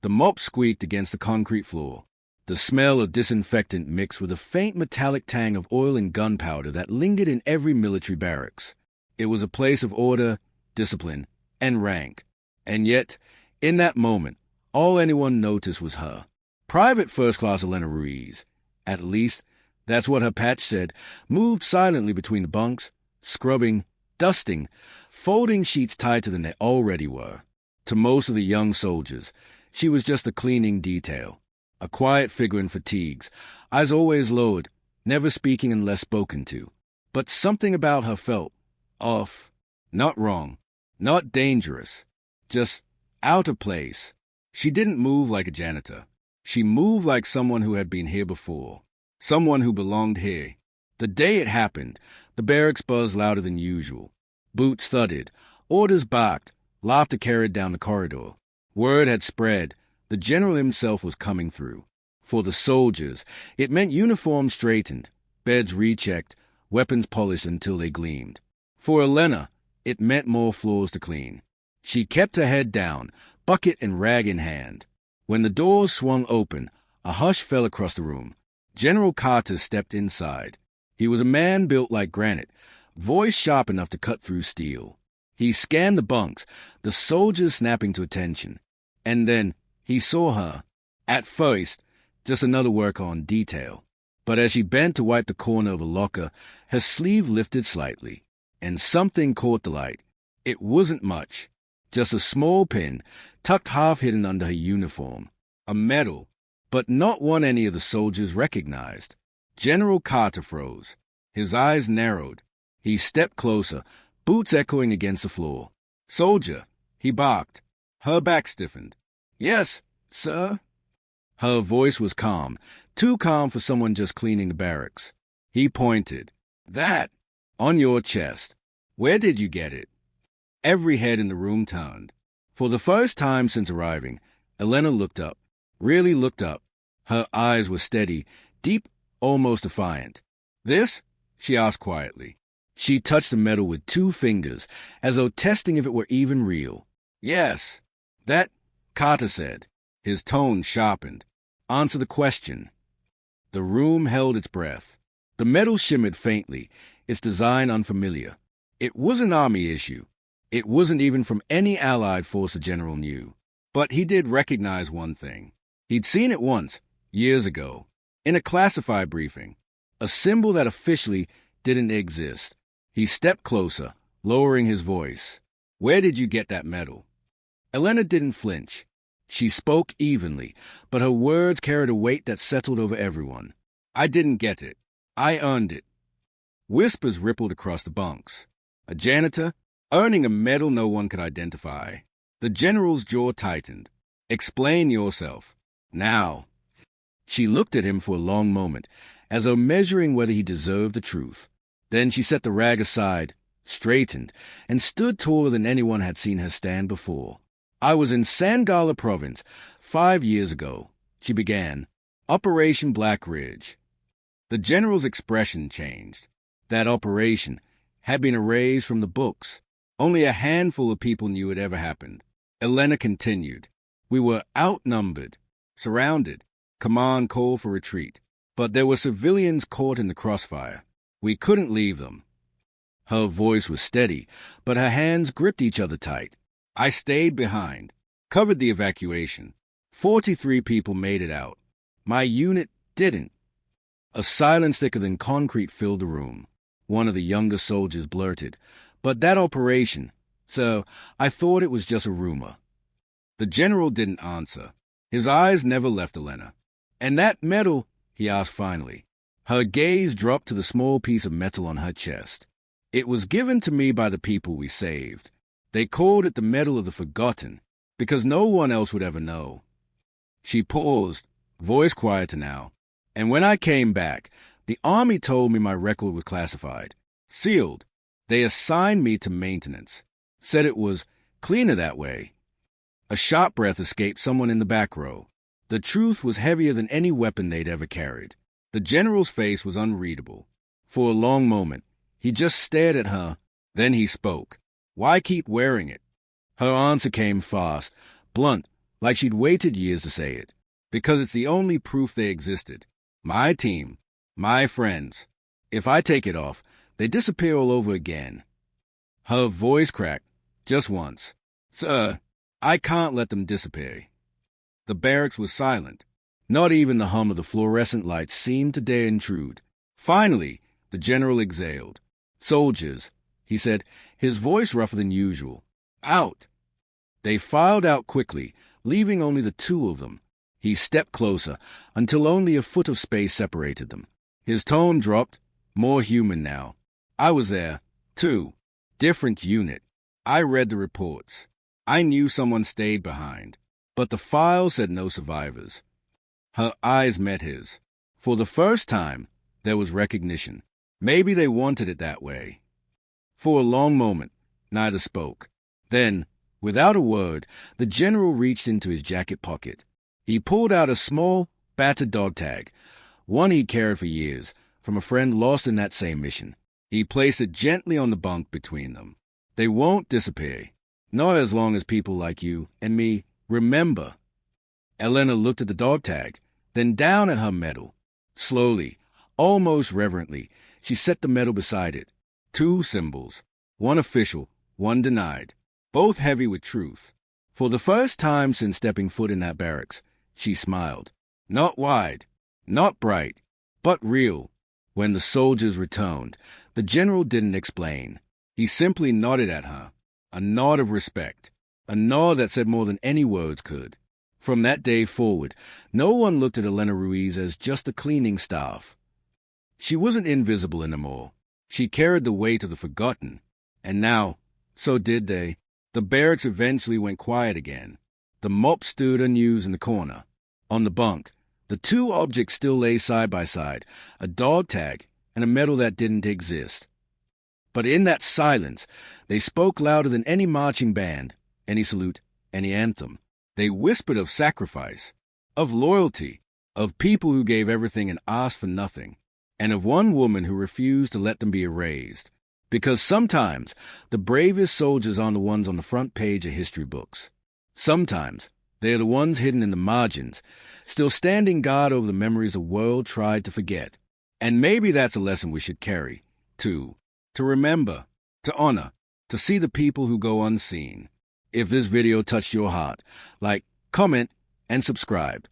The mop squeaked against the concrete floor. The smell of disinfectant mixed with a faint metallic tang of oil and gunpowder that lingered in every military barracks. It was a place of order, discipline, and rank. And yet, in that moment, all anyone noticed was her. Private First Class Elena Ruiz, at least, that's what her patch said, moved silently between the bunks, scrubbing, dusting, folding sheets tighter than they already were. To most of the young soldiers, she was just a cleaning detail. A quiet figure in fatigues, eyes always lowered, never speaking unless spoken to. But something about her felt off, not wrong, not dangerous, just out of place. She didn't move like a janitor. She moved like someone who had been here before, someone who belonged here. The day it happened, the barracks buzzed louder than usual. Boots thudded, orders barked, laughter carried down the corridor. Word had spread. The general himself was coming through. For the soldiers, it meant uniforms straightened, beds rechecked, weapons polished until they gleamed. For Elena, it meant more floors to clean. She kept her head down, bucket and rag in hand. When the doors swung open, a hush fell across the room. General Carter stepped inside. He was a man built like granite, voice sharp enough to cut through steel. He scanned the bunks, the soldiers snapping to attention. And then he saw her. At first, just another work-on detail. But as she bent to wipe the corner of a locker, her sleeve lifted slightly, and something caught the light. It wasn't much, just a small pin, tucked half-hidden under her uniform. A medal, but not one any of the soldiers recognized. General Carter froze. His eyes narrowed. He stepped closer, boots echoing against the floor. "Soldier," he barked. Her back stiffened. "Yes, sir." Her voice was calm, too calm for someone just cleaning the barracks. He pointed. "That, on your chest. Where did you get it?" Every head in the room turned. For the first time since arriving, Elena looked up, really looked up. Her eyes were steady, deep, almost defiant. "This?" she asked quietly. She touched the metal with 2 fingers, as though testing if it were even real. "Yes, that," Carter said. His tone sharpened. "Answer the question." The room held its breath. The metal shimmered faintly, its design unfamiliar. It was an army issue. It wasn't even from any allied force the general knew. But he did recognize one thing. He'd seen it once, years ago, in a classified briefing, a symbol that officially didn't exist. He stepped closer, lowering his voice. "Where did you get that medal?" Elena didn't flinch. She spoke evenly, but her words carried a weight that settled over everyone. "I didn't get it. I earned it." Whispers rippled across the bunks. A janitor, earning a medal no one could identify. The general's jaw tightened. "Explain yourself. Now." She looked at him for a long moment, as though measuring whether he deserved the truth. Then she set the rag aside, straightened, and stood taller than anyone had seen her stand before. "I was in Sangala Province 5 years ago," she began. "Operation Black Ridge." The general's expression changed. That operation had been erased from the books. Only a handful of people knew it ever happened. Elena continued. "We were outnumbered, surrounded. Command called for retreat. But there were civilians caught in the crossfire. We couldn't leave them." Her voice was steady, but her hands gripped each other tight. "I stayed behind, covered the evacuation. 43 people made it out. My unit didn't." A silence thicker than concrete filled the room. One of the younger soldiers blurted, "But that operation, so I thought it was just a rumor." The general didn't answer. His eyes never left Elena. "And that medal?" he asked finally. Her gaze dropped to the small piece of metal on her chest. "It was given to me by the people we saved. They called it the Medal of the Forgotten, because no one else would ever know." She paused, voice quieter now. "And when I came back, the army told me my record was classified, sealed. They assigned me to maintenance, said it was cleaner that way." A sharp breath escaped someone in the back row. The truth was heavier than any weapon they'd ever carried. The general's face was unreadable. For a long moment, he just stared at her. Then he spoke. "Why keep wearing it?" Her answer came fast, blunt, like she'd waited years to say it, because it's the only proof they existed. My team, my friends. If I take it off, they disappear all over again. Her voice cracked, just once. Sir, I can't let them disappear. The barracks was silent. Not even the hum of the fluorescent lights seemed to dare intrude. Finally, the general exhaled. Soldiers, he said, his voice rougher than usual. Out! They filed out quickly, leaving only the two of them. He stepped closer, until only a foot of space separated them. His tone dropped, more human now. I was there, too. Different unit. I read the reports. I knew someone stayed behind. But the file said no survivors. Her eyes met his. For the first time, there was recognition. Maybe they wanted it that way. For a long moment, neither spoke. Then, without a word, the general reached into his jacket pocket. He pulled out a small, battered dog tag, one he'd carried for years, from a friend lost in that same mission. He placed it gently on the bunk between them. They won't disappear. Not as long as people like you and me remember. Elena looked at the dog tag, then down at her medal. Slowly, almost reverently, she set the medal beside it. Two symbols, one official, one denied, both heavy with truth. For the first time since stepping foot in that barracks, she smiled. Not wide, not bright, but real. When the soldiers returned, the general didn't explain. He simply nodded at her, a nod of respect, a nod that said more than any words could. From that day forward, no one looked at Elena Ruiz as just a cleaning staff. She wasn't invisible anymore. She carried the weight of the forgotten. And now, so did they. The barracks eventually went quiet again. The mop stood unused in the corner. On the bunk, the two objects still lay side by side, a dog tag and a medal that didn't exist. But in that silence, they spoke louder than any marching band, any salute, any anthem. They whispered of sacrifice, of loyalty, of people who gave everything and asked for nothing, and of one woman who refused to let them be erased. Because sometimes the bravest soldiers aren't the ones on the front page of history books. Sometimes they are the ones hidden in the margins, still standing guard over the memories the world tried to forget. And maybe that's a lesson we should carry, too. To remember, to honor, to see the people who go unseen. If this video touched your heart, like, comment, and subscribe.